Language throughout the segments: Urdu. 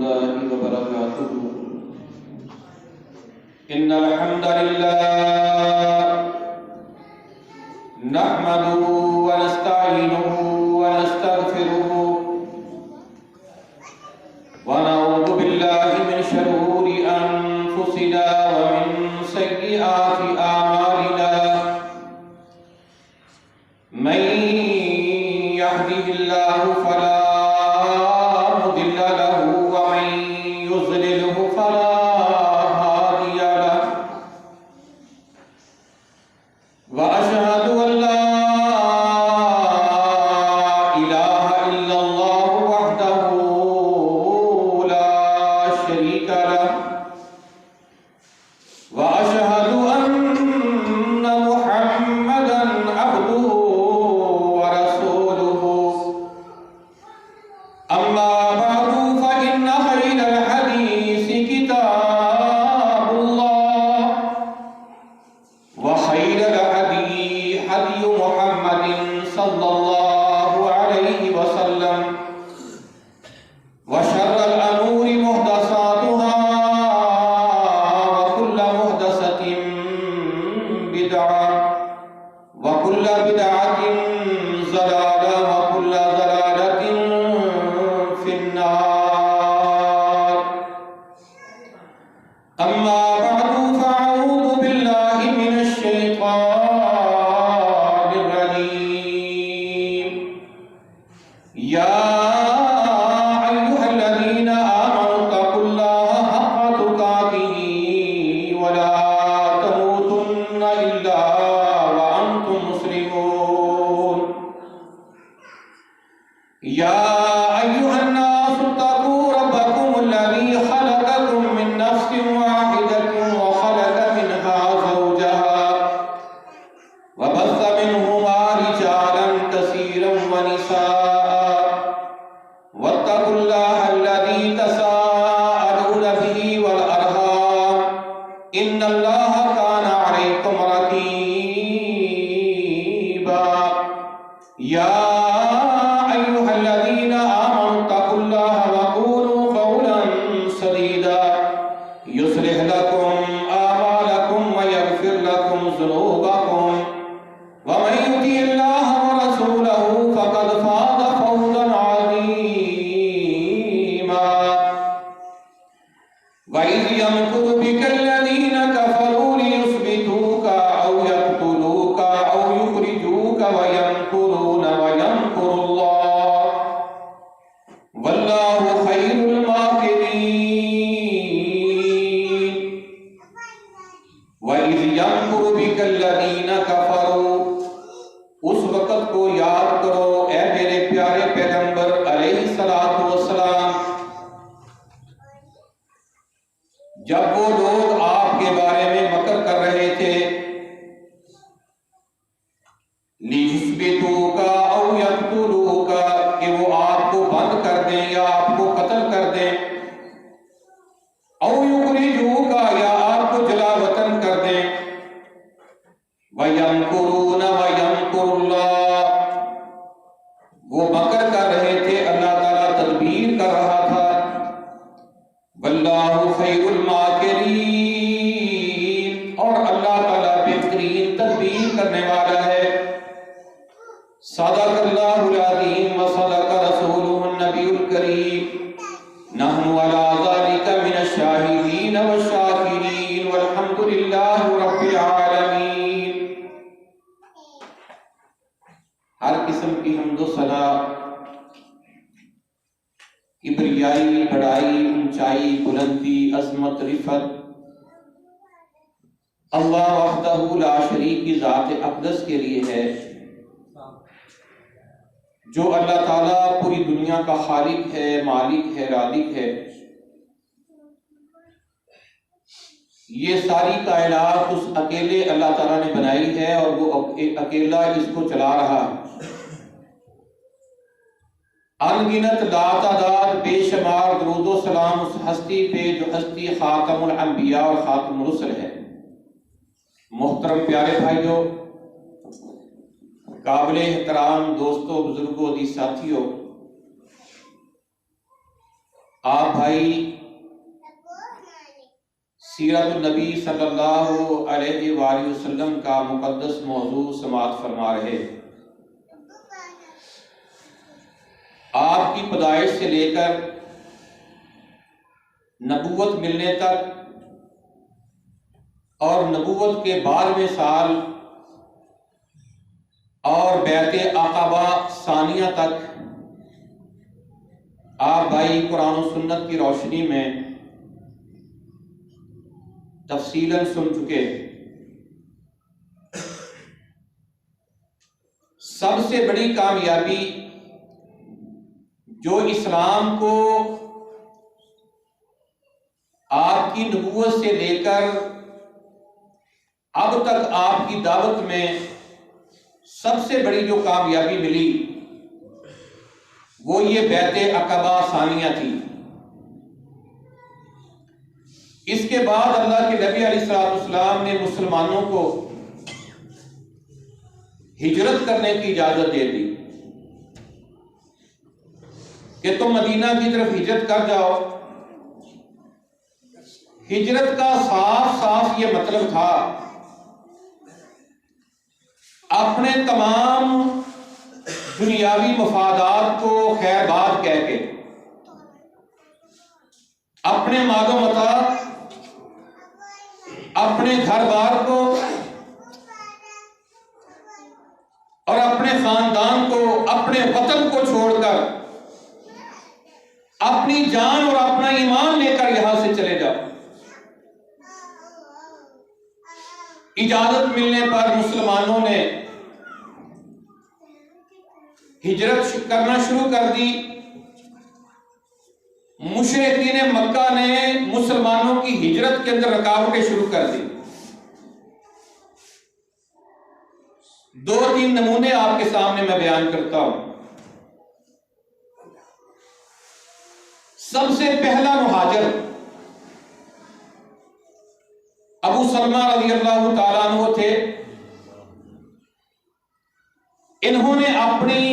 الله وبركاته إن الحمد لله نحمده ونستعينه ونستغفره ونعوذ بالله من شرور أنفسنا ومن سيئات أعمالنا من يهده الله فلا مضل له ومن يضلله فلا هادي له وأشهد أن لا إله إلا الله وحده لا شريك له وأشهد أن محمدا عبده ورسوله أما بعد فإن خير الحديث كتاب الله وخير الهدي هدي محمد صلى الله عليه وسلم وشر الأمور محدثاتها وكل محدثة بدعة وكل بدعة ضلالة وكل ضلالة في النار أما بعد فأعوذ بالله من الشيطان الرجيم يا أيها الذين آمنوا اتقوا الله حق تقاته ولا تموتن إلا وأنتم مسلمون يا أيها الناس اتقوا ربكم الذي خلقكم من نفس واحدة وخلق منها زوجها وبث منهما رجالا كثيرا ونساء واتقوا الله الذي تساءلون به والأرحام إن الله كان عليكم رقيبا يا أيها الذين آمنوا اتقوا الله وقولوا قولا سديدا يصلح لكم أعمالكم ويغفر لكم ذنوبكم ومن يطع الله ورسوله فقد فاز فوزا عظيما وإذ يمكر بك الذين كفروا ليثبتوك أو يقتلوك أو يخرجوك ويمكرون ويمكر الله والله خير الماكرين وَإِذْ يَمْكُرُ بِكَ الَّذِينَ كَفَرُوا اس وقت کو یاد کرو اے میرے پیارے پیغمبر علیہ السلام جب وہ لوگ آپ کے بارے میں مکر کر رہے تھے لِيُثْبِتُوكَ أَوْ يَقْتُلُوكَ کہ وہ آپ کو بند کر دیں یا آپ کو قتل کر دیں أَوْ يُخْرِجُوكَ یا آپ کو جلا وطن کر دیں وَيَمْكُرُونَ وَيَمْكُرُ اللَّهُ وہ مکر کر رہے تھے اللہ تعالیٰ تدبیر کر رہا تھا وَاللَّهُ خَيْرُ الْمَاكِرِينَ اور اللہ تعالیٰ بہترین تدبیر کرنے والا ہے صدق اللہ العظیم وصدق رسولہ النبی الکریم نحن علی ذلک من الشاہدین والشاکرین والحمد للہ رب العالمین ہر قسم کی حمد و ثنا کبریائی بڑائی اونچائی بلندی عظمت رفعت اللہ وحدہ لا شریک کی ذات اقدس کے لیے ہے جو اللہ تعالیٰ پوری دنیا کا خالق ہے مالک ہے رازق ہے یہ ساری کائنات اس اکیلے اللہ تعالیٰ نے بنائی ہے اور وہ اکیلا اس کو چلا رہا ہے انگنت لا تعداد بے شمار درود و سلام اس ہستی پہ جو ہستی خاتم الانبیاء اور خاتم الرسل ہے محترم پیارے بھائیوں قابل احترام دوستوں بزرگوں دی ساتھیوں آپ بھائی سیرت النبی صلی اللہ علیہ وآلہ وسلم کا مقدس موضوع سماعت فرما رہے۔ آپ کی پیدائش سے لے کر نبوت ملنے تک اور نبوت کے 12ویں سال اور بیعت عقبہ ثانیہ تک آپ بھائی قرآن و سنت کی روشنی میں تفصیلاً سن چکے۔ سب سے بڑی کامیابی جو اسلام کو آپ کی نبوت سے لے کر اب تک آپ کی دعوت میں سب سے بڑی جو کامیابی ملی وہ یہ بیعت عقبہ ثانیہ تھی۔ اس کے بعد اللہ کے نبی علیہ السلام نے مسلمانوں کو ہجرت کرنے کی اجازت دے دی کہ تم مدینہ کی طرف ہجرت کر جاؤ۔ ہجرت کا صاف صاف یہ مطلب تھا اپنے تمام دنیاوی مفادات کو خیر باد کہہ کے، اپنے مال و متاع، اپنے گھر بار کو اور اپنے خاندان کو، اپنے وطن کو چھوڑ کر اپنی جان اور اپنا ایمان لے کر یہاں سے چلے جاؤ۔ اجازت ملنے پر مسلمانوں نے ہجرت کرنا شروع کر دی۔ مشرکین مکہ نے مسلمانوں کی ہجرت کے اندر رکاوٹیں شروع کر دی۔ 2-3 نمونے آپ کے سامنے میں بیان کرتا ہوں۔ سب سے پہلا مہاجر ابو سلمہ رضی اللہ تعالیٰ عنہ تھے۔ انہوں نے اپنی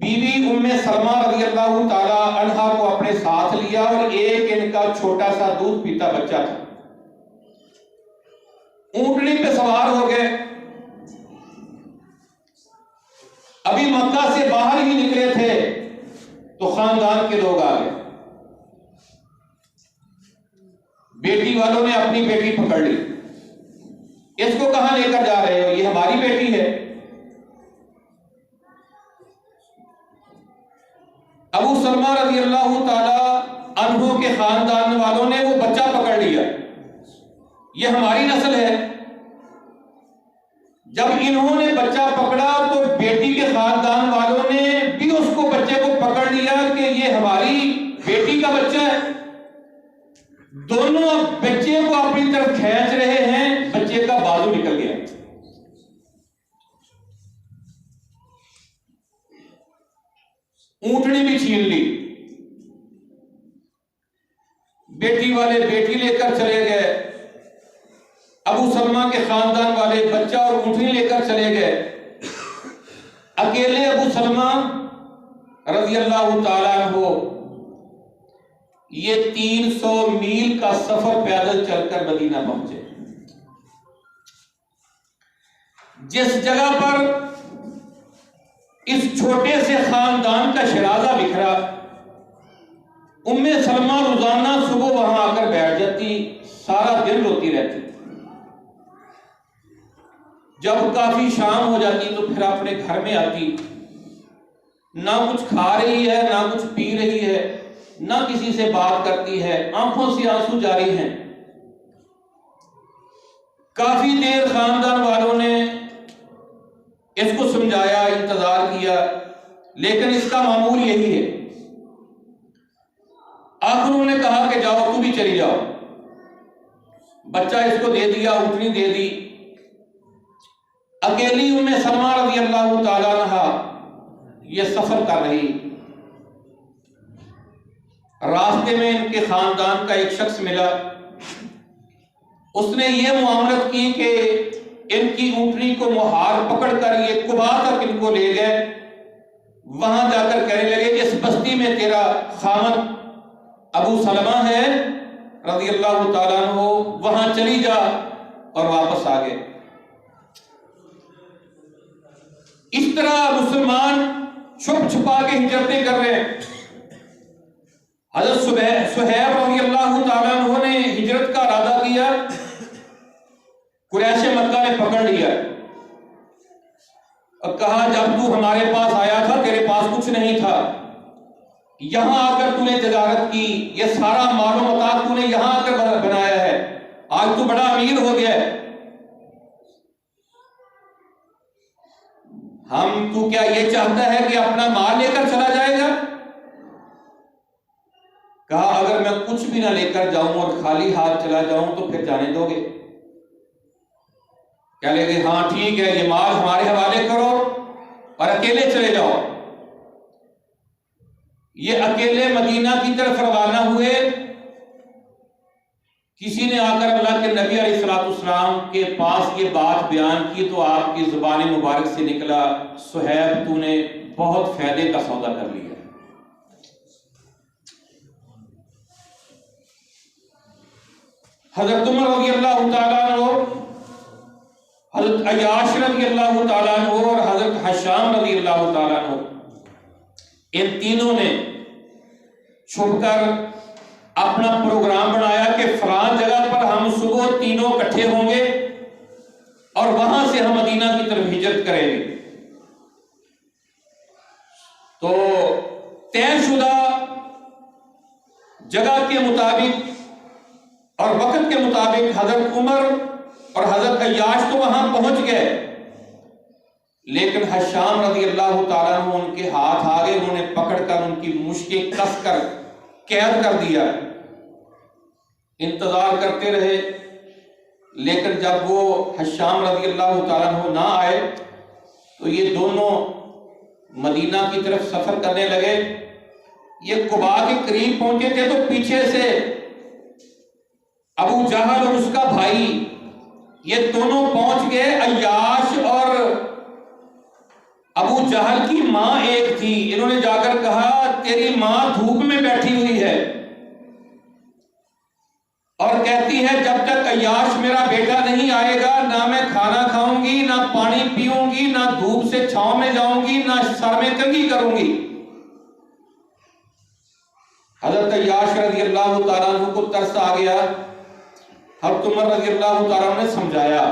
بیوی ام سلمہ رضی اللہ تعالیٰ عنہا کو اپنے ساتھ لیا اور ایک ان کا چھوٹا سا دودھ پیتا بچہ تھا۔ اونٹنی پہ سوار ہو گئے، ابھی مکہ سے باہر ہی نکلے تھے تو خاندان کے لوگ آ گئے۔ بیٹی والوں نے اپنی بیٹی پکڑ لی، اس کو کہاں لے کر جا رہے ہو؟ یہ ہماری بیٹی ہے۔ ابو سلمہ رضی اللہ تعالی عنہ کے خاندان والوں نے وہ بچہ پکڑ لیا، یہ ہماری نسل ہے۔ جب انہوں نے بچہ پکڑا تو بیٹی کے خاندان والوں نے بھی اس کو بچے کو پکڑ لیا کہ یہ ہماری بیٹی کا بچہ ہے۔ دونوں اب بچے کو اپنی طرف کھینچ رہے ہیں، بچے کا بازو نکل گیا۔ اونٹنی بھی چھین لی۔ بیٹی والے بیٹی لے کر چلے گئے، ابو سلمہ کے خاندان والے بچہ اور اونٹنی لے کر چلے گئے۔ اکیلے ابو سلمہ رضی اللہ تعالیٰ عنہ یہ 300 میل کا سفر پیدل چل کر مدینہ پہنچے۔ جس جگہ پر اس چھوٹے سے خاندان کا شرازہ بکھرا، ام سلمہ روزانہ صبح وہاں آ کر بیٹھ جاتی، سارا دن روتی رہتی۔ جب کافی شام ہو جاتی تو پھر اپنے گھر میں آتی، نہ کچھ کھا رہی ہے، نہ کچھ پی رہی ہے، نہ کسی سے بات کرتی ہے، آنکھوں سے آنسو جاری ہیں۔ کافی دیر خاندان والوں نے اس کو سمجھایا، انتظار کیا، لیکن اس کا معمول یہی ہے۔ آخر انہوں نے کہا کہ جاؤ تو بھی چلی جاؤ۔ بچہ اس کو دے دیا، اونٹنی دے دی۔ اکیلی ام سلمہ رضی اللہ تعالیٰ عنہا یہ سفر کر رہی۔ راستے میں ان کے خاندان کا ایک شخص ملا، اس نے یہ معاملت کی کہ ان کی اونٹنی کو مہار پکڑ کر یہ قبا تک ان کو لے گئے۔ وہاں جا کر کہنے لگے اس بستی میں تیرا خاوند ابو سلمہ ہے رضی اللہ تعالیٰ عنہ، وہاں چلی جا، اور واپس آ گئے۔ اس طرح مسلمان چھپ چھپا کے ہجرتیں کر رہے ہیں۔ حضرت صہیب رضی اللہ تعالیٰ عنہ نے ہجرت کا ارادہ کیا، قریش مکہ نے پکڑ لیا اور کہا جب تو ہمارے پاس آیا تھا تیرے پاس کچھ نہیں تھا، یہاں آ کر تو نے تجارت کی، یہ سارا مال و متاع تو نے یہاں آ کر بنایا ہے، آج تو بڑا امیر ہو گیا ہے، تو کیا یہ چاہتا ہے کہ اپنا مال لے کر چلا جائے گا؟ کہا اگر میں کچھ بھی نہ لے کر جاؤں اور خالی ہاتھ چلا جاؤں تو پھر جانے دو گے؟ کہہ لے گے ہاں ٹھیک ہے، یہ مال ہمارے حوالے کرو اور اکیلے چلے جاؤ۔ یہ اکیلے مدینہ کی طرف روانہ ہوئے۔ کسی نے آ کر اللہ کے نبی علیہ الصلوۃ والسلام کے پاس یہ بات بیان کی تو آپ کی زبان مبارک سے نکلا، صہیب تو نے بہت فائدے کا سودا کر لیا۔ حضرت عمر رضی اللہ تعالیٰ عنہ، حضرت عیاش رضی اللہ تعالیٰ عنہ اور حضرت حشام رضی اللہ تعالیٰ عنہ، ان تینوں نے چھپ کر اپنا پروگرام بنایا کہ فلاں جگہ پر ہم صبح تینوں اکٹھے ہوں گے اور وہاں سے ہم مدینہ کی طرف ہجرت کریں گے۔ تو طے شدہ جگہ کے مطابق اور وقت کے مطابق حضرت عمر اور حضرت عیاش تو وہاں پہنچ گئے، لیکن حشام رضی اللہ تعالیٰ عنہ ان کے ہاتھ آ گئے، انہوں نے پکڑ کر ان کی مشکیں کس کر قید کر دیا۔ انتظار کرتے رہے، لیکن جب وہ حشام رضی اللہ تعالیٰ عنہ نہ آئے تو یہ دونوں مدینہ کی طرف سفر کرنے لگے۔ یہ قباء کے قریب پہنچے تھے تو پیچھے سے ابو جہل اور اس کا بھائی یہ دونوں پہنچ گئے۔ عیاش اور ابو جہل کی ماں ایک تھی، انہوں نے جا کر کہا تیری ماں دھوپ میں بیٹھی ہوئی ہے اور کہتی ہے جب تک عیاش میرا بیٹا نہیں آئے گا نہ میں کھانا کھاؤں گی، نہ پانی پیوں گی، نہ دھوپ سے چھاؤں میں جاؤں گی، نہ سر میں کنگھی کروں گی۔ حضرت عیاش رضی اللہ تعالیٰ عنہ کو ترس آ گیا۔ حضرت عمر رضی اللہ تعالیٰ عنہ نے سمجھایا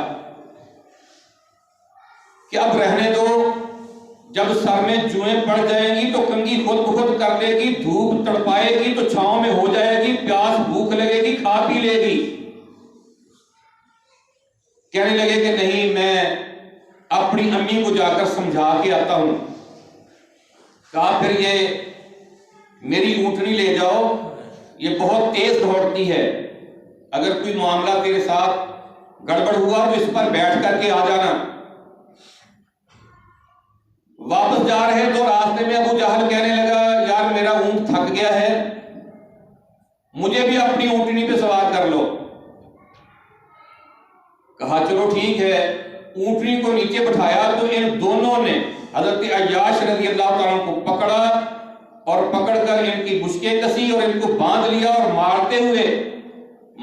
کہ اب رہنے دو، جب سر میں جوئیں پڑ جائیں گی تو کنگھی خود بخود کر لے گی، دھوپ تڑپائے گی تو چھاؤں میں ہو جائے گی، پیاس بھوک لگے گی کھا پی لے گی۔ کہنے لگے کہ نہیں، میں اپنی امی کو جا کر سمجھا کے آتا ہوں۔ کہا پھر یہ میری اونٹنی لے جاؤ، یہ بہت تیز دوڑتی ہے، اگر کوئی معاملہ تیرے ساتھ گڑبڑ ہوا تو اس پر بیٹھ کر کے آ جانا۔ واپس جا رہے تو راستے میں ابو جہل کہنے لگا یار میرا اونٹ تھک گیا ہے، مجھے بھی اپنی اونٹنی پہ سوار کر لو۔ کہا چلو ٹھیک ہے، اونٹنی کو نیچے بٹھایا تو ان دونوں نے حضرت عیاش رضی اللہ تعالیٰ کو پکڑا اور پکڑ کر ان کی مشکیں کسی اور ان کو باندھ لیا اور مارتے ہوئے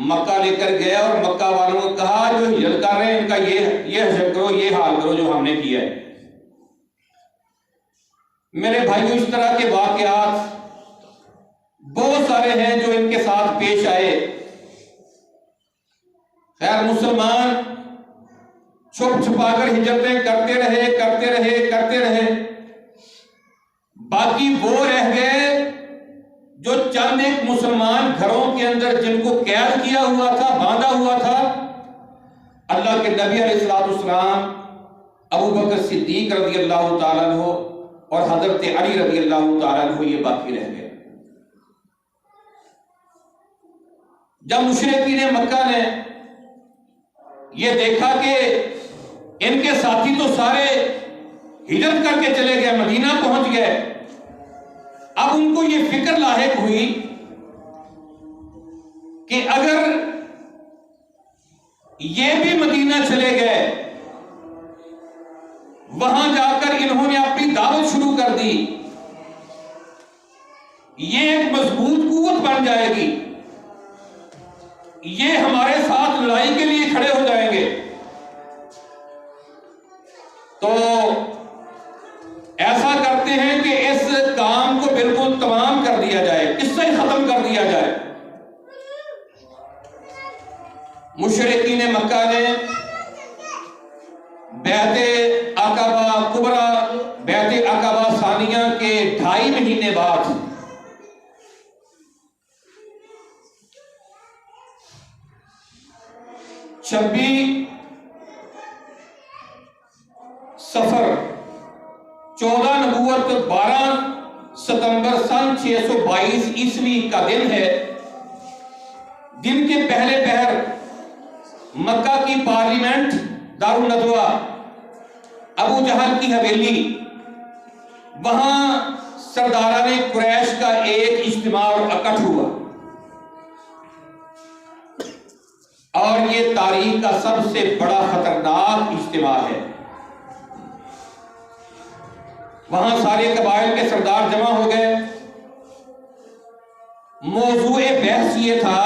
مکہ لے کر گیا، اور مکہ والوں کو کہا جو ہجرت کر رہے ہیں ان کا یہ حشر کرو، یہ حال کرو جو ہم نے کیا ہے۔ میرے بھائیو، اس طرح کے واقعات بہت سارے ہیں جو ان کے ساتھ پیش آئے۔ خیر، مسلمان چھپ چھپا کر ہجرتیں کرتے رہے، باقی وہ رہ گئے جو چند ایک مسلمان گھروں کے اندر جن کو قید کیا ہوا تھا، باندھا ہوا تھا۔ اللہ کے نبی علیہ الصلوۃ والسلام، ابو بکر صدیق رضی اللہ تعالیٰ عنہ اور حضرت علی رضی اللہ تعالیٰ عنہ یہ باقی رہ گئے۔ جب مشرکین مکہ نے یہ دیکھا کہ ان کے ساتھی تو سارے ہجرت کر کے چلے گئے، مدینہ پہنچ گئے، اب ان کو یہ فکر لاحق ہوئی کہ اگر یہ بھی مدینہ چلے گئے، وہاں جا کر انہوں نے اپنی دعوت شروع کر دی، یہ ایک مضبوط قوت بن جائے گی، یہ ہمارے ساتھ لڑائی کے لیے کھڑے ہو جائیں گے، تو ایسا کرتے ہیں کہ اس کام کو بالکل تمام کر دیا جائے، قصہ ہی ختم کر دیا جائے۔ مشرکین مکہ نے بیعت عقبہ کبریٰ، بیعت عقبہ ثانیہ کے 2.5 مہینے بعد صفر 14 نبوت 12 ستمبر سن 622 عیسوی کا دن ہے۔ دن کے پہلے پہر مکہ کی پارلیمنٹ دارالندوہ، ابو جہل کی حویلی، وہاں سرداران قریش کا ایک اجتماع اور اکٹھ ہوا، اور یہ تاریخ کا سب سے بڑا خطرناک اجتماع ہے۔ وہاں سارے قبائل کے سردار جمع ہو گئے۔ موضوع بحث یہ تھا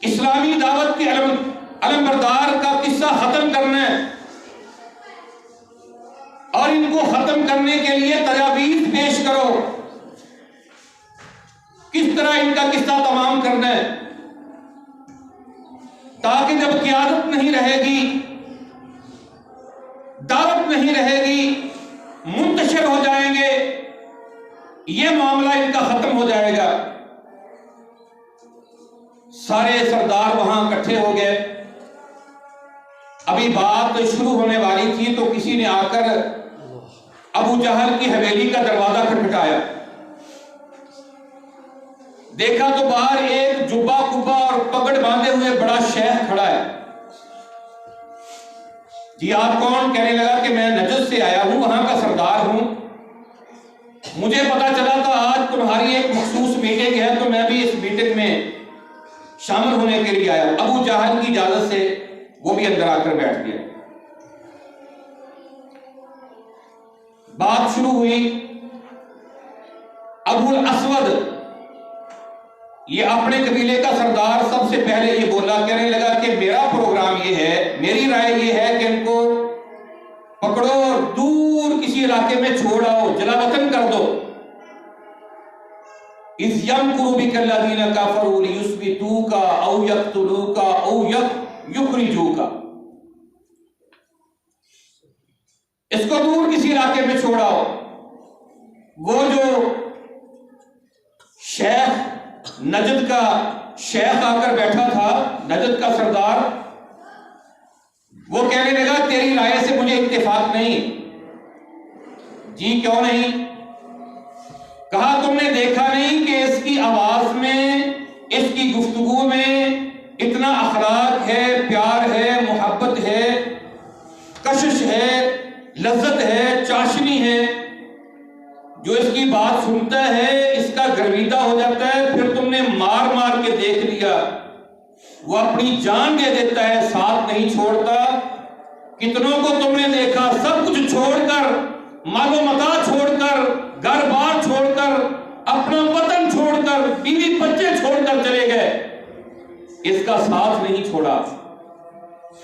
اسلامی دعوت کے علمبردار کا قصہ ختم کرنا ہے، اور ان کو ختم کرنے کے لیے تجاویز پیش کرو، کس طرح ان کا قصہ تمام کرنا ہے، تاکہ جب قیادت نہیں رہے گی، دعوت نہیں رہے گی، منتشر ہو جائیں گے، یہ معاملہ ان کا ختم ہو جائے گا۔ سارے سردار وہاں اکٹھے ہو گئے۔ ابھی بات شروع ہونے والی تھی تو کسی نے آ کر ابو جہل کی حویلی کا دروازہ کھٹکھٹایا۔ دیکھا تو باہر ایک جبہ کبا اور پگڑ باندھے ہوئے بڑا شیخ کھڑا ہے۔ جی آپ کون؟ کہنے لگا کہ میں نجد سے آیا ہوں، وہاں کا سردار ہوں، مجھے پتا چلا تھا آج تمہاری ایک مخصوص میٹنگ ہے، تو میں بھی اس میٹنگ میں شامل ہونے کے لیے آیا ہوں۔ ابو جہل کی اجازت سے وہ بھی اندر آ کر بیٹھ گیا۔ بات شروع ہوئی۔ ابو الاسود، یہ اپنے قبیلے کا سردار، سب سے پہلے یہ بولا، کہنے لگا کہ میرا پروگرام یہ ہے، میری رائے یہ ہے کہ ان کو پکڑو اور دور کسی علاقے میں چھوڑ آؤ، جلا وطن کر دو۔ اِذْ يَمْكُرُ بِكَ الَّذِينَ كَفَرُوا لِيُثْبِتُوكَ أَوْ يَقْتُلُوكَ أَوْ يُخْرِجُوكَ، اس کو دور کسی علاقے میں چھوڑاؤ۔ وہ جو شیخ، نجد کا شیخ آ کر بیٹھا تھا، نجد کا سردار، وہ کہنے لگا تیری رائے سے مجھے اتفاق نہیں۔ جی کیوں نہیں؟ کہا تم نے دیکھا نہیں کہ اس کی آواز میں، اس کی گفتگو میں اتنا اخلاق ہے، پیار ہے، محبت ہے، کشش ہے، لذت ہے، چاشنی ہے، جو اس کی بات سنتا ہے اس کا گرویدہ ہو جاتا ہے۔ پھر تم نے مار مار کے دیکھ لیا، وہ اپنی جان دے دیتا ہے، ساتھ نہیں چھوڑتا۔ کتنوں کو تم نے دیکھا سب کچھ چھوڑ کر، مال و متاع چھوڑ کر، گھر بار چھوڑ کر، اپنا وطن چھوڑ کر، بیوی بچے چھوڑ کر چلے گئے، اس کا ساتھ نہیں چھوڑا۔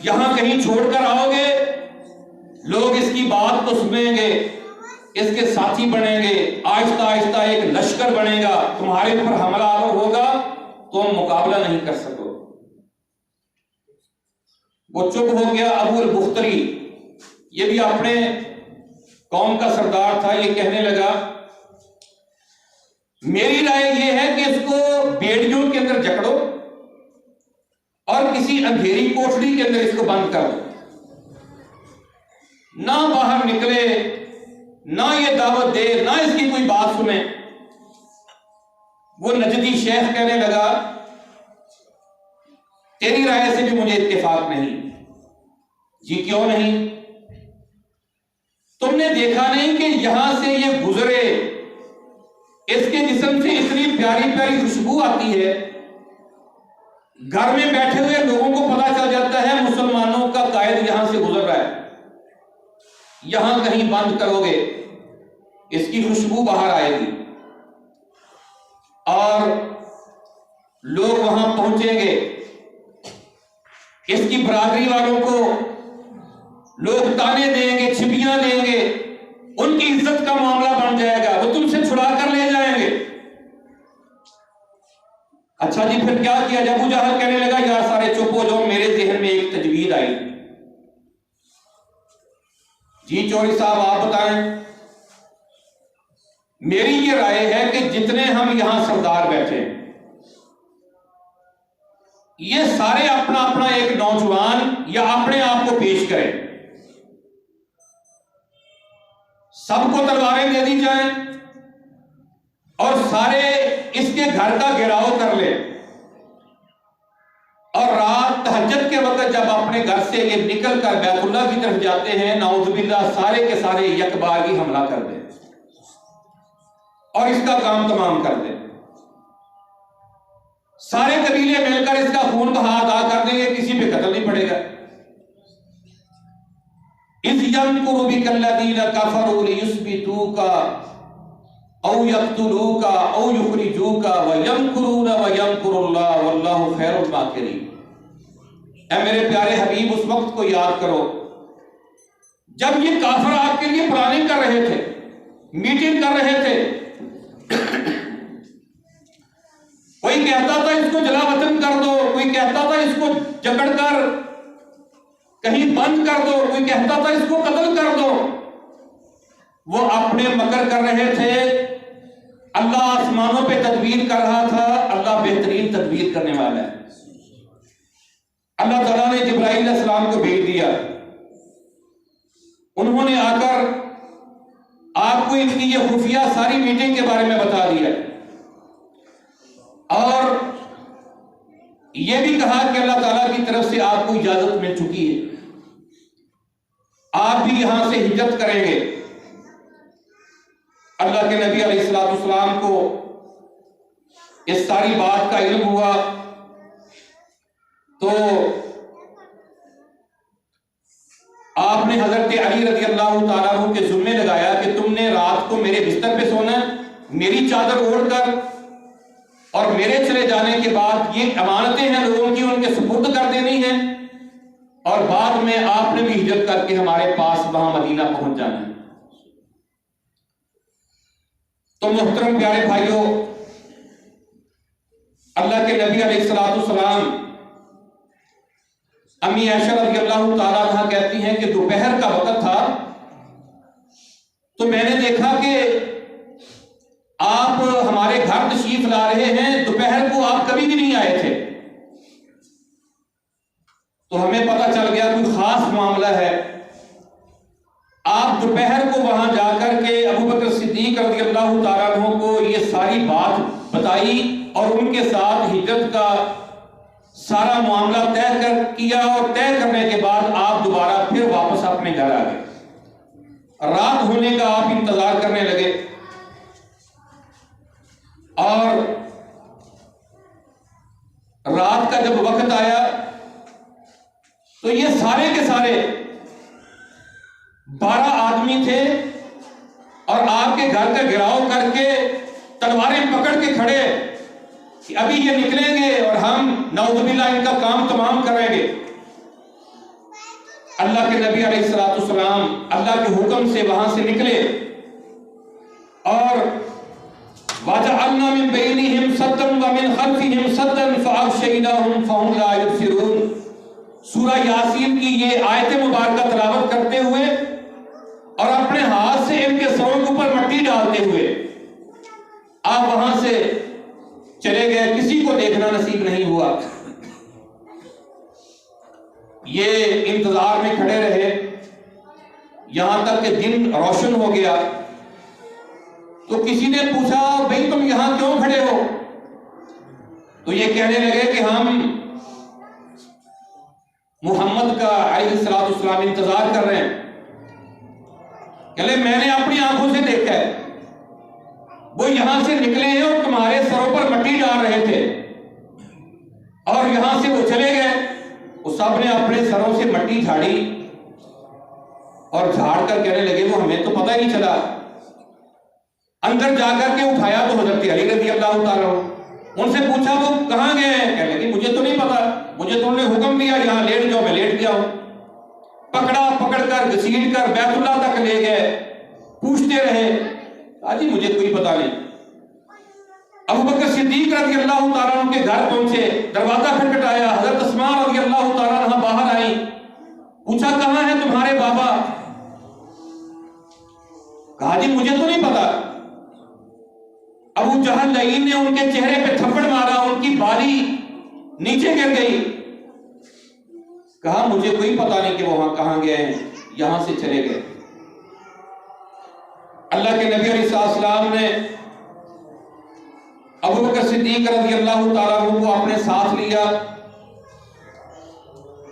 یہاں کہیں چھوڑ کر آؤ گے، لوگ اس کی بات کو سنیں گے، اس کے ساتھی بنیں گے، آہستہ آہستہ ایک لشکر بنے گا، تمہارے اوپر حملہ آور ہوگا، تم مقابلہ نہیں کر سکو۔ وہ چپ ہو گیا۔ ابو البختری، یہ بھی اپنے قوم کا سردار تھا، یہ کہنے لگا میری رائے یہ ہے کہ اس کو بیڑیوں کے اندر جکڑو اور کسی اندھیری کوٹڑی کے اندر اس کو بند کر دو، نہ باہر نکلے، نہ یہ دعوت دے، نہ اس کی کوئی بات سنے۔ وہ نجدی شیخ کہنے لگا تیری رائے سے بھی مجھے اتفاق نہیں۔ جی کیوں نہیں؟ تم نے دیکھا نہیں کہ یہاں سے یہ گزرے، اس کے جسم سے اتنی پیاری پیاری خوشبو آتی ہے، گھر میں بیٹھے ہوئے لوگوں کو پتا چل جاتا ہے مسلمانوں کا قائد یہاں سے گزر رہا ہے، یہاں کہیں بند کرو گے اس کی خوشبو باہر آئے گی۔ اور لوگ وہاں پہنچیں گے، اس کی برادری والوں کو لوگ تانے دیں گے، چھپیاں دیں گے، ان کی عزت کا معاملہ بن جائے گا، وہ تم سے چھڑا کر لے جائیں گے۔ اچھا جی پھر کیا کیا؟ جب ابو جہل کہنے لگا یار سارے چپ ہو جاؤ، میرے ذہن میں ایک تجویز آئی۔ جی چوری صاحب آپ بتائیں۔ میری یہ رائے ہے کہ جتنے ہم یہاں سردار بیٹھے ہیں یہ سارے اپنا اپنا ایک نوجوان یا اپنے آپ کو پیش کریں، سب کو تلواریں دے دی جائیں اور سارے اس کے گھر کا گھیراؤ کر لیں، اور رات تہجد کے وقت جب اپنے گھر سے یہ نکل کر بیت اللہ کی طرف جاتے ہیں، نعوذ باللہ سارے کے سارے یک بارگی حملہ کر دیں اور اس کا کام تمام کر دیں۔ سارے قبیلے مل کر اس کا خون بہا ادا کر دیں گے، کسی پہ قتل نہیں پڑے گا۔ اذ یمکر بک الذین کفروا لیثبتوک او یقتلوک او یخرجوک ویمکرون ویمکر اللہ واللہ خیر الماکرین۔ اے میرے پیارے حبیب اس وقت کو یاد کرو جب یہ کافر آپ کے لیے پلاننگ کر رہے تھے، میٹنگ کر رہے تھے، کوئی کہتا تھا اس کو جلا وطن کر دو، کوئی کہتا تھا اس کو جکڑ کر کہیں بند کر دو، کوئی کہتا تھا اس کو قتل کر دو۔ وہ اپنے مکر کر رہے تھے، اللہ آسمانوں پہ تدبیر کر رہا تھا، اللہ بہترین تدبیر کرنے والا ہے۔ اللہ تعالیٰ نے جبرائیل علیہ السلام کو بھیج دیا، انہوں نے آ کر آپ کو ان کی یہ خفیہ ساری میٹنگ کے بارے میں بتا دیا اور یہ بھی کہا کہ اللہ تعالیٰ کی طرف سے آپ کو اجازت مل چکی ہے، آپ بھی یہاں سے ہجرت کریں گے۔ اللہ کے نبی علیہ السلام کو اس ساری بات کا علم ہوا تو آپ نے حضرت علی رضی اللہ تعالیٰ عنہ کے ذمہ لگایا کہ تم نے رات کو میرے بستر پہ سونا ہے، میری چادر اوڑھ کر، اور میرے چلے جانے کے بعد یہ امانتیں ہیں لوگوں کی، ان کے سپرد کر دینی ہیں، اور بعد میں آپ نے بھی ہجرت کر کے ہمارے پاس وہاں مدینہ پہنچ جانا ہے۔ تو محترم پیارے بھائیوں، اللہ کے نبی علیہ السلام امی عائشہ رضی اللہ تعالیٰ عنہ کہتی ہیں کہ دوپہر کا وقت تھا تو میں نے دیکھا کہ آپ ہمارے گھر تشریف لا رہے ہیں، دوپہر کو آپ کبھی بھی نہیں آئے تھے، تو ہمیں پتہ چل گیا کوئی خاص معاملہ ہے۔ آپ دوپہر کو وہاں جا کر کے ابو بکر صدیق رضی اللہ تعالیٰ عنہ کو یہ ساری بات بتائی اور ان کے ساتھ ہجرت کا سارا معاملہ طے کر کیا، اور طے کرنے کے بعد آپ دوبارہ پھر واپس اپنے گھر آ گئے۔ رات ہونے کا آپ انتظار کرنے لگے اور رات کا جب وقت آیا تو یہ سارے کے سارے 12 آدمی تھے اور آپ کے گھر کا گھیراؤ کر کے تلواریں پکڑ کے کھڑے کہ ابھی یہ نکلیں گے اور ہم نعوذ باللہ ان کا کام تمام کریں گے۔ اللہ کے نبی علیہ السلام اللہ کے حکم سے وہاں سے نکلے اور وَجَعَلْنَا مِن بَيْنِهِمْ سَدًّا وَمِنْ خَلْفِهِمْ سَدًّا فَأَغْشَيْنَاهُمْ فَهُمْ لَا يُبْصِرُونَ۔ سورہ یاسین کی یہ آیت مبارکہ تلاوت کرتے ہوئے اور اپنے ہاتھ سے ان کے سروں کے اوپر مٹی ڈالتے ہوئے آپ وہاں سے چلے گئے، کسی کو دیکھنا نصیب نہیں ہوا۔ یہ انتظار میں کھڑے رہے یہاں تک کہ دن روشن ہو گیا۔ تو کسی نے پوچھا بھئی تم یہاں کیوں کھڑے ہو؟ تو یہ کہنے لگے کہ ہم محمد کا علیہ السلام انتظار کر رہے ہیں۔ کہ میں نے اپنی آنکھوں سے دیکھا ہے، وہ یہاں سے نکلے ہیں اور تمہارے سروں پر مٹی ڈال رہے تھے اور یہاں سے وہ چلے گئے۔ وہ سب نے اپنے سروں سے مٹی جھاڑی اور جھاڑ کر کہنے لگے وہ ہمیں تو پتہ ہی نہیں چلا، اندر جا کر کے اٹھایا تو حضرت علی رضی اللہ تعالیٰ عنہ، ان سے پوچھا وہ کہاں گئے ہیں؟ کہنے لگے مجھے تو نہیں پتا، مجھے تو انہوں نے حکم دیا یہاں لیٹ جاؤ، میں لیٹ گیا ہوں۔ پکڑا، پکڑ کر گھسیٹ کر بیت اللہ تک لے گئے، پوچھتے رہے، جی مجھے کوئی پتا نہیں۔ ابو بکر صدیق رضی اللہ تعالیٰ عنہ کے گھر پہنچے، دروازہ کھٹکھٹایا، حضرت اسماء رضی اللہ تعالیٰ عنہ باہر آئی، پوچھا کہاں ہیں تمہارے بابا؟ کہا جی مجھے تو نہیں پتا۔ ابو جہل لعین نے ان کے چہرے پہ تھپڑ مارا، ان کی بالی نیچے گر گئی۔ کہا مجھے کوئی پتا نہیں کہ وہاں کہاں گئے ہیں، یہاں سے چلے گئے۔ اللہ کے نبی علیہ السلام نے ابو بکر صدیق رضی اللہ تعالیٰ عنہ کو اپنے ساتھ لیا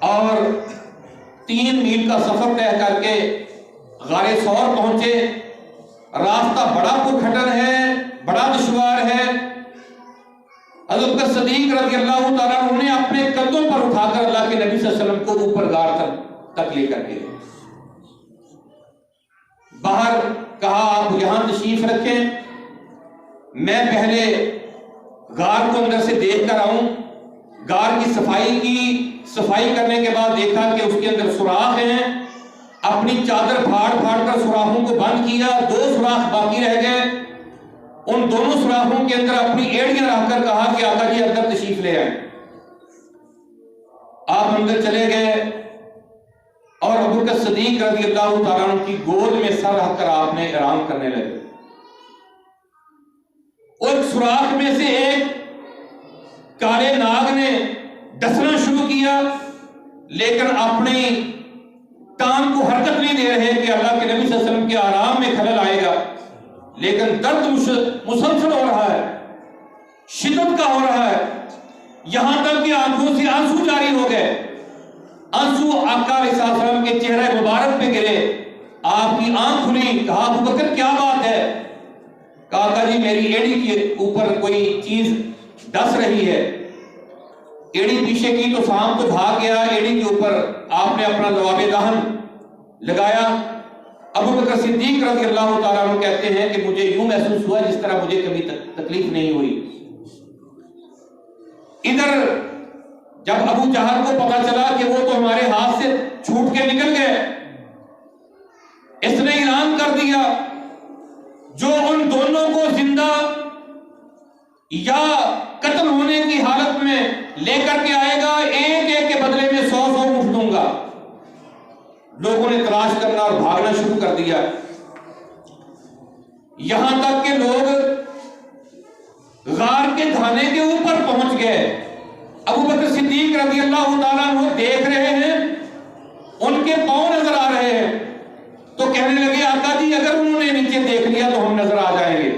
اور 3 میل کا سفر طے کر کے غار ثور پہنچے۔ راستہ بڑا پرکھٹن ہے، بڑا دشوار ہے۔ حضرت بکر صدیق رضی اللہ تعالیٰ عنہ نے اپنے قدموں پر اٹھا کر اللہ کے نبی صلی اللہ علیہ وسلم کو اوپر غار تک لے کر کے باہر کہا آپ یہاں تشریف رکھیں، میں پہلے غار کو اندر سے دیکھ کر آؤں۔ غار کی صفائی کرنے کے بعد دیکھا کہ اس کے اندر سوراخ ہیں، اپنی چادر پھاڑ کر سوراخوں کو بند کیا، 2 سوراخ باقی رہ گئے، ان دونوں سوراخوں کے اندر اپنی ایڑیاں رکھ کر کہا کہ آقا جی اندر تشریف لے آئیں۔ آپ اندر چلے گئے اور ابو بکر صدیق رضی اللہ تعالیٰ عنہ کی گود میں سر رکھ کر آپ نے آرام کرنے لگے۔ اور سوراخ میں سے ایک کالے ناگ نے ڈسنا شروع کیا، لیکن اپنی ٹانگ کو حرکت نہیں دے رہے کہ اللہ کے نبی صلی اللہ علیہ وسلم کے آرام میں خلل آئے گا، لیکن درد مسلسل ہو رہا ہے، شدت کا ہو رہا ہے، یہاں تک کہ آنکھوں سے آنسو جاری ہو گئے۔ آنسو آقا علیہ السلام کے چہرے مبارک پہ گرے، آپ کی آنکھ کھلی۔ کہا ابو بکر کیا بات ہے؟ کہا آقا جی میری ایڑی کے اوپر کوئی چیز ڈس رہی ہے۔ ایڑی پیچھے کی تو سام تو بھاگ گیا، ایڑی کے اوپر آپ نے اپنا لواب دہن لگایا۔ ابو بکر صدیق رضی اللہ تعالیٰ عنہ کہتے ہیں کہ مجھے یوں محسوس ہوا جس طرح مجھے کبھی تکلیف نہیں ہوئی۔ ادھر جب ابو جہل کو پتا چلا کہ وہ تو ہمارے ہاتھ سے چھوٹ کے نکل گئے، اس نے اعلان کر دیا جو ان دونوں کو زندہ یا قتل ہونے کی حالت میں لے کر کے آئے گا، ایک ایک کے بدلے میں 100 اونٹ دوں گا۔ لوگوں نے تلاش کرنا اور بھاگنا شروع کر دیا، یہاں تک کہ لوگ غار کے دھانے کے اوپر پہنچ گئے۔ ابو بکر صدیق رضی اللہ تعالیٰ عنہ دیکھ رہے ہیں، ان کے پاؤں نظر آ رہے ہیں، تو کہنے لگے آقا جی اگر انہوں نے نیچے دیکھ لیا تو ہم نظر آ جائیں گے۔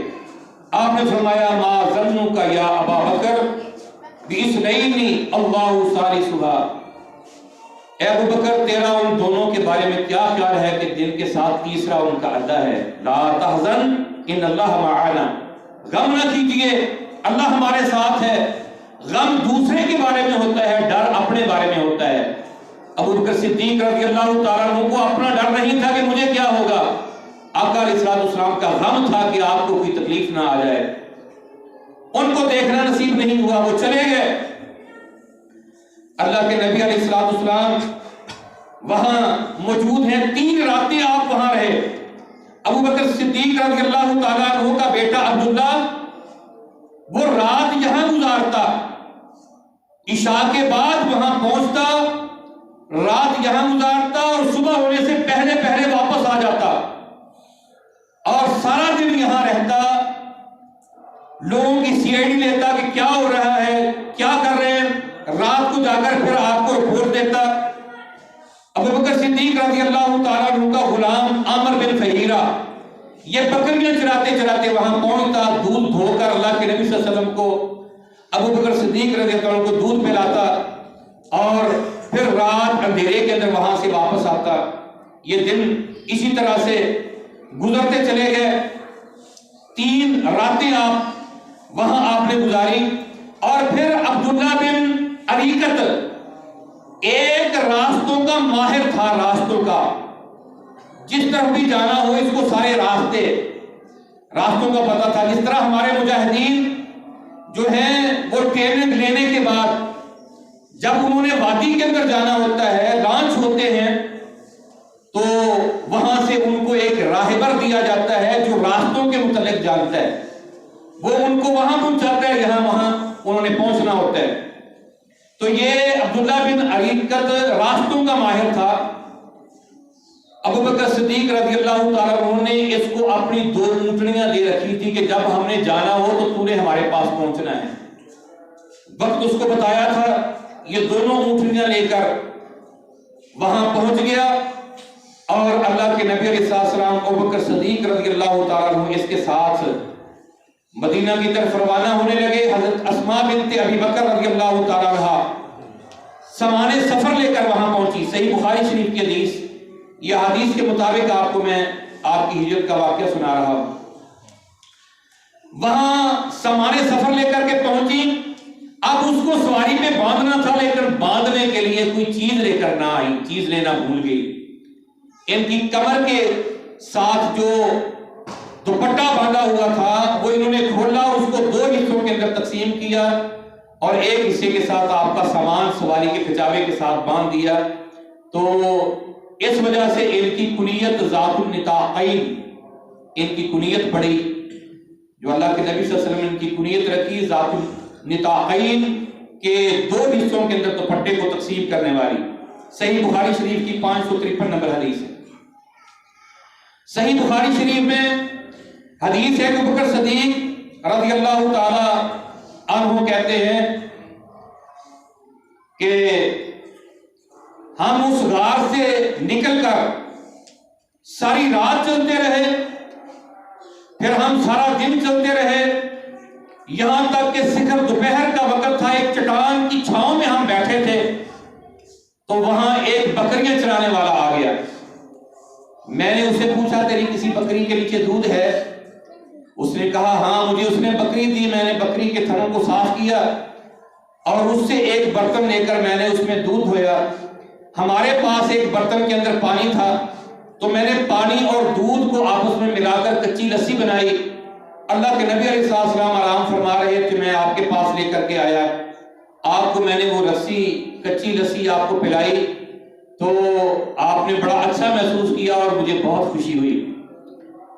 آپ نے فرمایا ما ظنک یا ابا بکر باثنین اللہ ثالثھما، اے ابو بکر تیرا ان دونوں کے بارے میں کیا خیال ہے کہ جن کے ساتھ تیسرا ان کا اللہ ہے؟ لا تحزن ان اللہ معنا، غم نہ کیجئے اللہ ہمارے ساتھ ہے۔ غم دوسرے کے بارے میں ہوتا ہے، ڈر اپنے بارے میں ہوتا ہے۔ ابو بکر صدیق رضی اللہ تعالیٰ عنہ کو اپنا ڈر نہیں تھا کہ مجھے کیا ہوگا، آقا علیہ السلام کا غم تھا کہ آپ کو کوئی تکلیف نہ آ جائے۔ ان کو دیکھنا نصیب نہیں ہوا، وہ چلے گئے۔ اللہ کے نبی علیہ السلام وہاں موجود ہیں، 3 راتیں آپ وہاں رہے۔ ابو بکر صدیق رضی اللہ تعالیٰ عنہ کا بیٹا عبداللہ وہ رات یہاں گزارتا، عشاء کے بعد وہاں پہنچتا، رات یہاں گزارتا اور صبح ہونے سے پہلے واپس آ جاتا اور سارا دن یہاں رہتا، لوگوں کی CID لیتا کہ کیا ہو رہا ہے، کیا کر رہے ہیں، رات کو جا کر پھر آپ کو رپورٹ دیتا۔ ابو بکر صدیق رضی اللہ تعالیٰ عنہ کا غلام عامر بن فہیرہ یہ بکریاں چراتے چراتے وہاں پہنچتا، دودھ دھو کر اللہ کے نبی صلی اللہ علیہ وسلم کو، ابو بکر صدیق رضی اللہ عنہ کو دودھ پلاتا اور پھر رات اندھیرے کے اندر وہاں سے واپس آتا۔ یہ دن اسی طرح سے گزرتے چلے گئے۔ 3 راتیں وہاں آپ نے گزاری اور پھر عبداللہ بن عریقت ایک راستوں کا ماہر تھا، راستوں کا، جس طرف بھی جانا ہو اس کو سارے راستوں کا پتہ تھا. جس طرح ہمارے مجاہدین جو ہیں وہ ٹریننگ لینے کے بعد جب انہوں نے وادی کے اندر جانا ہوتا ہے، لانچ ہوتے ہیں، تو وہاں سے ان کو ایک راہبر دیا جاتا ہے جو راستوں کے متعلق جانتا ہے. وہ ان کو وہاں پہنچاتا ہے، یہاں وہاں انہوں نے پہنچنا ہوتا ہے. تو یہ عبداللہ بن عریقت راستوں کا ماہر تھا. ابوبکر صدیق رضی اللہ تعالیٰ عنہ نے اس کو اپنی 2 اونٹنیاں دے رکھی تھی کہ جب ہم نے جانا ہو تو تو نے ہمارے پاس پہنچنا ہے. وقت اس کو بتایا تھا، یہ دونوں اونٹنیاں لے کر وہاں پہنچ گیا اور اللہ کے نبی علیہ السلام ابوبکر صدیق رضی اللہ تعالیٰ عنہ اس کے ساتھ مدینہ کی طرف روانہ ہونے لگے. حضرت اسماء بنت ابی بکر رضی اللہ تعالیٰ عنہ سامان سفر لے کر وہاں پہنچی. صحیح بخاری شریف کی حدیث، یہ حدیث کے مطابق آپ کو میں آپ کی ہجرت کا واقعہ سنا رہا ہوں. وہاں سامان سفر لے کر کے پہنچی. اب اس کو سواری پہ باندھنا تھا، لیکن باندھنے کے لیے کوئی چیز لے کر نہ آئی، چیز لینا بھول گئی. ان کی کمر کے ساتھ جو دوپٹہ باندھا ہوا تھا وہ انہوں نے کھولا، اس کو 2 حصوں کے اندر تقسیم کیا اور ایک حصے کے ساتھ آپ کا سامان سواری کے کچاوے کے ساتھ باندھ دیا. تو اس وجہ سے ان کی کنیت ذات النطاقین، ان کی کنیت پڑی. جو اللہ کے نبی صلی اللہ علیہ وسلم نے ان کی کنیت رکھی ذات النطاقین کے 2 حصوں کے اندر دوپٹے کو تقسیم کرنے والی. صحیح بخاری شریف کی 553 نمبر حدیث ہے. صحیح بخاری شریف میں حدیث ہے کہ ابوبکر صدیق رضی اللہ تعالی عنہ کہتے ہیں کہ ہم اس غار سے نکل کر ساری رات چلتے رہے، پھر ہم سارا دن چلتے رہے، یہاں تک کہ سحر دوپہر کا وقت تھا. ایک چٹان کی چھاؤں میں ہم بیٹھے تھے تو وہاں ایک بکریاں چرانے والا آ گیا. میں نے اسے پوچھا تیری کسی بکری کے نیچے دودھ ہے؟ اس نے کہا ہاں مجھے اس نے بکری دی. میں نے بکری کے تھنوں کو صاف کیا اور اس سے ایک برتن لے کر میں نے اس میں دودھ دھویا. ہمارے پاس ایک برتن کے اندر پانی تھا تو میں نے پانی اور دودھ کو آپس میں ملا کر کچی لسی بنائی. اللہ کے نبی علیہ السلام آرام فرما رہے تھے، میں آپ کے پاس لے کر کے آیا، آپ کو میں نے وہ لسی، کچی لسی آپ کو پلائی تو آپ نے بڑا اچھا محسوس کیا اور مجھے بہت خوشی ہوئی.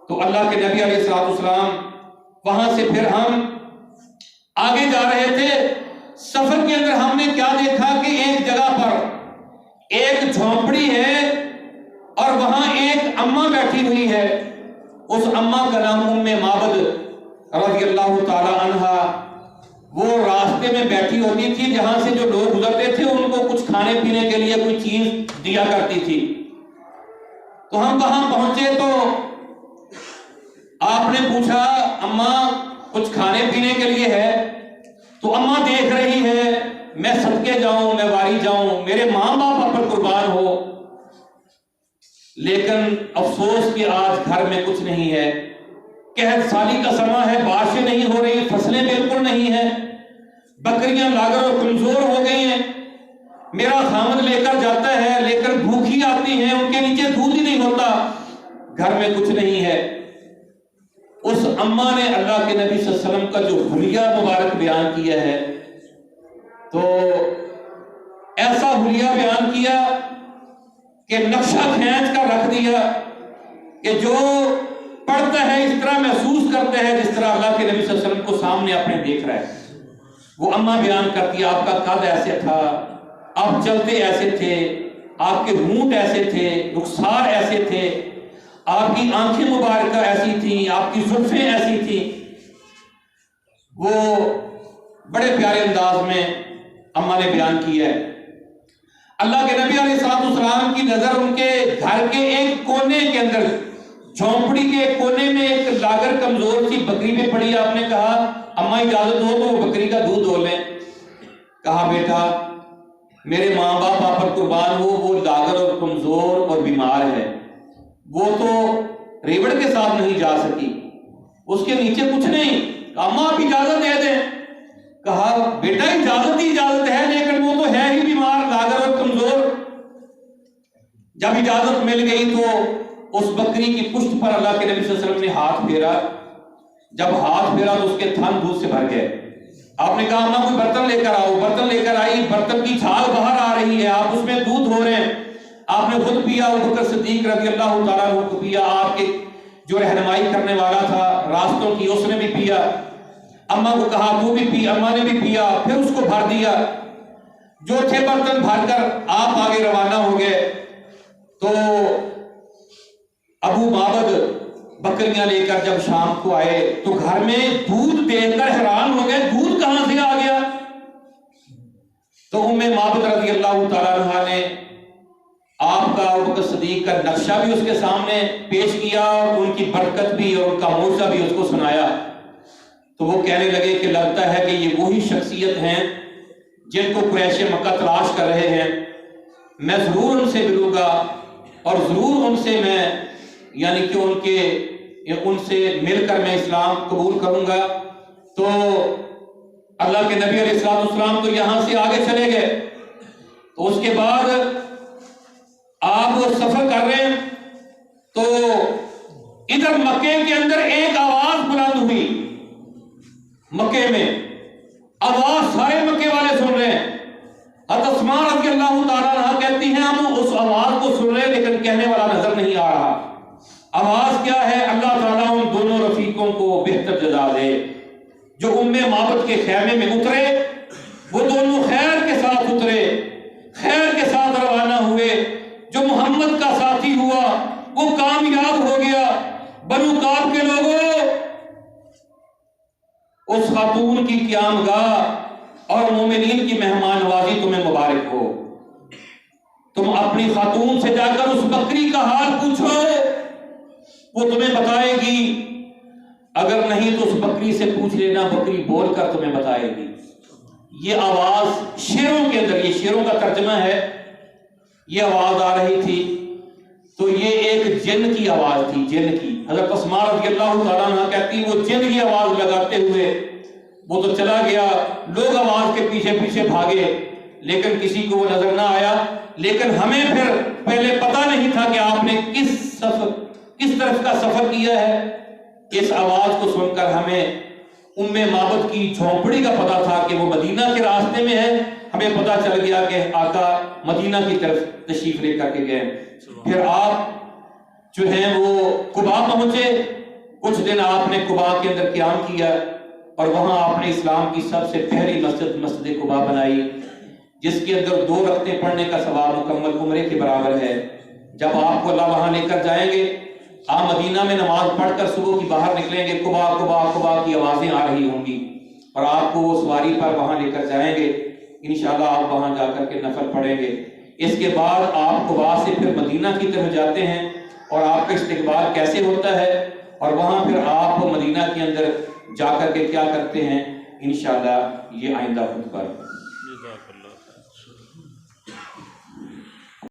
تو اللہ کے نبی علیہ السلام وہاں سے پھر ہم آگے جا رہے تھے. سفر کے اندر ہم نے کیا دیکھا کہ ایک جگہ پر ایک جھونپڑی ہے اور وہاں ایک اماں بیٹھی ہوئی ہے. اس اماں کا نام ام معبد رضی اللہ تعالی عنہا. وہ راستے میں بیٹھی ہوتی تھی، جہاں سے جو لوگ گزرتے تھے ان کو کچھ کھانے پینے کے لیے کوئی چیز دیا کرتی تھی. تو ہم وہاں پہنچے تو آپ نے پوچھا اماں کچھ کھانے پینے کے لیے ہے؟ تو اماں دیکھ رہی ہے میں صدقے جاؤں، میں واری جاؤں، میرے ماں باپ پر قربان ہو، لیکن افسوس کہ آج گھر میں کچھ نہیں ہے. قحط سالی کا سماں ہے، بارشیں نہیں ہو رہی، فصلیں بالکل نہیں ہیں، بکریاں لاغر اور کمزور ہو گئی ہیں. میرا خامد لے کر جاتا ہے لیکن بھوکھی آتی ہیں، ان کے نیچے دودھ ہی نہیں ہوتا، گھر میں کچھ نہیں ہے. اس اماں نے اللہ کے نبی صلی اللہ علیہ وسلم کا جو حلیہ مبارک بیان کیا ہے، تو ایسا حلیہ بیان کیا کہ نقشہ کھینچ کر رکھ دیا کہ جو پڑھتا ہے اس طرح محسوس کرتا ہے جس طرح اللہ کے نبی صلی اللہ علیہ وسلم کو سامنے اپنے دیکھ رہا ہے. وہ اماں بیان کرتی ہے آپ کا قد ایسے تھا، آپ چلتے ایسے تھے، آپ کے ہونٹ ایسے تھے، رخسار ایسے تھے، آپ کی آنکھیں مبارکہ ایسی تھیں، آپ کی زلفیں ایسی تھیں. وہ بڑے پیارے انداز میں اماں نے بیان کیا ہے. اللہ کے نبی علیہ السلام کی نظر ان کے گھر کے ایک کونے کے اندر، جھونپڑی کے ایک کونے میں ایک لاغر کمزور سی بکری پہ پڑی. آپ نے کہا اماں اجازت ہو تو وہ بکری کا دودھ دھو لیں. کہا بیٹا میرے ماں باپ آپ پر قربان ہو، وہ لاغر اور کمزور اور بیمار ہے، وہ تو ریوڑ کے ساتھ نہیں جا سکی، اس کے نیچے کچھ نہیں. اماں آپ اجازت دے دیں. کہا بیٹا اجازت ہی اجازت ہے، لیکن وہ تو ہے ہی بیمار، لاغر اور کمزور. جب اجازت مل گئی تو اس بکری کی پشت پر اللہ کے نبی صلی اللہ علیہ وسلم نے ہاتھ پھیرا جب ہاتھ پھیرا تو اس کے تھن دودھ سے بھر گئے. آپ نے کہا اماں کوئی برتن لے کر آؤ. برتن لے کر آئی, برتن کی جھاگ باہر آ رہی ہے, آپ اس میں دودھ ہو رہے ہیں. آپ نے خود پیا, ابو بکر صدیق رضی اللہ تعالیٰ عنہ کو پیا, آپ کے جو رہنمائی کرنے والا تھا راستوں کی اس نے بھی پیا. اماں کو کہا تو بھی پی, اماں نے بھی پیا, پھر اس کو بھر دیا. جو تھے برتن بھر کر آپ آگے روانہ ہو گئے. تو ابو معبد بکریاں لے کر جب شام کو آئے تو گھر میں دودھ دیکھ کر حیران ہو گئے, دودھ کہاں سے آ گیا؟ تو ام معبد رضی اللہ تعالیٰ عنہ نے آپ کا ابو بکر صدیق کا نقشہ بھی اس کے سامنے پیش کیا اور ان کی برکت بھی اور ان کا معجزہ بھی اس کو سنایا. تو وہ کہنے لگے کہ لگتا ہے کہ یہ وہی شخصیت ہیں جن کو قریش مکہ تلاش کر رہے ہیں. میں ضرور ان سے ملوں گا اور ضرور ان سے میں یعنی کہ ان سے مل کر میں اسلام قبول کروں گا. تو اللہ کے نبی علیہ السلام تو یہاں سے آگے چلے گئے. تو اس کے بعد آپ سفر کر رہے ہیں تو ادھر مکے کے اندر ایک آواز بلند ہوئی. مکے میں آواز سارے مکے والے سن رہے ہیں. حضرت اسماء رضی اللہ تعالیٰ عنہ کہتی ہیں ہم اس آواز کو سن رہے لیکن کہنے والا نظر نہیں آ رہا. آواز کیا ہے؟ اللہ تعالیٰ ان دونوں رفیقوں کو بہتر جزا دے. جو ام معبد کے خیمے میں اترے وہ دونوں خیر کے ساتھ اترے, خیر کے ساتھ روانہ ہوئے. جو محمد کا ساتھی ہوا وہ کامیاب ہو گیا. بنو کعب کے لوگوں, اس خاتون کی قیام گاہ اور مومنین کی مہمان نوازی تمہیں مبارک ہو. تم اپنی خاتون سے جا کر اس بکری کا حال پوچھو, وہ تمہیں بتائے گی. اگر نہیں تو اس بکری سے پوچھ لینا, بکری بول کر تمہیں بتائے گی. یہ آواز شیروں کے اندر, یہ شیروں کا ترجمہ ہے, یہ آواز آ رہی تھی. تو یہ ایک جن کی آواز تھی, جن کی. حضرت اسماء رضی اللہ تعالیٰ عنہ کہتی وہ جن کی آواز لگاتے ہوئے وہ تو چلا گیا. لوگ آواز کے پیچھے پیچھے بھاگے لیکن کسی کو وہ نظر نہ آیا. لیکن ہمیں پھر پہلے پتہ نہیں تھا کہ آپ نے کس طرف کا سفر کیا ہے. اس آواز کو سن کر ہمیں ام معبد کی جھونپڑی کا پتہ تھا کہ وہ مدینہ کے راستے میں ہے. ہمیں پتہ چل گیا کہ آقا مدینہ کی طرف تشریف لے کر کے گئے. پھر آپ جو ہیں وہ قباء پہنچے. کچھ دن آپ نے قباء کے اندر قیام کیا اور وہاں آپ نے اسلام کی سب سے پہلی مسجد قباء بنائی جس کے اندر 2 رکعتیں پڑھنے کا ثواب مکمل عمرے کے برابر ہے. جب آپ کو اللہ وہاں لے کر جائیں گے, آپ مدینہ میں نماز پڑھ کر صبح کی باہر نکلیں گے, قباء قباء قباء کی آوازیں آ رہی ہوں گی اور آپ کو وہ سواری پر وہاں لے کر جائیں گے. انشاءاللہ آپ وہاں جا کر کے نفل پڑھیں گے. اس کے بعد آپ قباء سے پھر مدینہ کی طرف جاتے ہیں اور آپ کا استقبال کیسے ہوتا ہے اور وہاں پھر آپ مدینہ کے اندر جا کر کے کیا کرتے ہیں, انشاءاللہ یہ آئندہ خود پر.